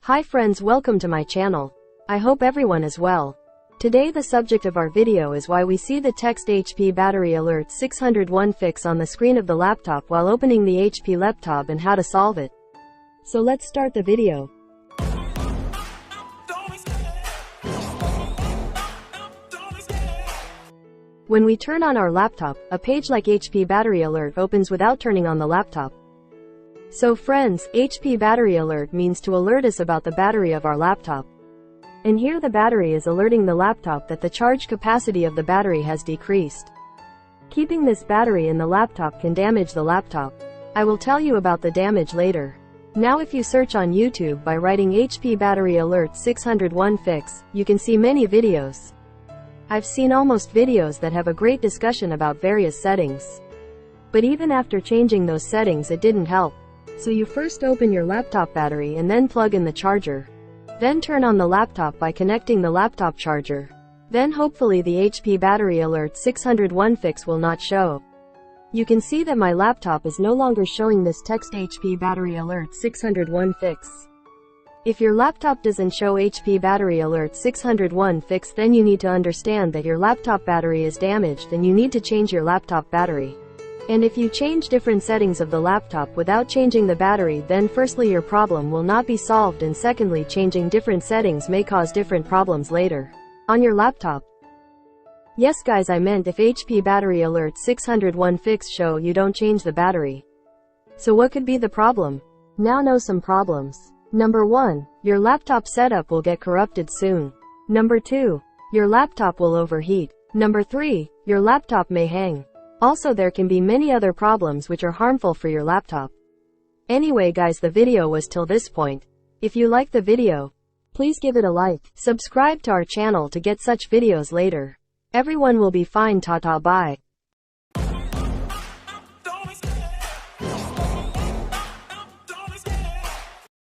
Hi friends, welcome to my channel. I hope everyone is well. Today the subject of our video is why we see the text HP battery alert 601 fix on the screen of the laptop while opening the HP laptop and how to solve it. So let's start the video. When we turn on our laptop, a page like HP battery alert opens without turning on the laptop. So friends, HP battery alert means to alert us about the battery of our laptop. And here the battery is alerting the laptop that the charge capacity of the battery has decreased. Keeping this battery in the laptop can damage the laptop. I will tell you about the damage later. Now if you search on YouTube by writing HP battery alert 601 fix, you can see many videos. I've seen almost videos that have a great discussion about various settings. But even after changing those settings it didn't help. So you first open your laptop battery and then plug in the charger. Then turn on the laptop by connecting the laptop charger. Then hopefully the HP battery alert 601 fix will not show. You can see that my laptop is no longer showing this text HP battery alert 601 fix. If your laptop doesn't show HP battery alert 601 fix, then you need to understand that your laptop battery is damaged and you need to change your laptop battery. And if you change different settings of the laptop without changing the battery, then firstly your problem will not be solved, and secondly changing different settings may cause different problems later on your laptop. Yes guys, I meant if HP battery alert 601 fix show you don't change the battery. So what could be the problem? Now know some problems. Number 1. Your laptop setup will get corrupted soon. Number 2. Your laptop will overheat. Number 3. Your laptop may hang. Also there can be many other problems which are harmful for your laptop. Anyway guys, the video was till this point. If you like the video, please give it a like. Subscribe to our channel to get such videos later. Everyone will be fine. Ta-ta, bye.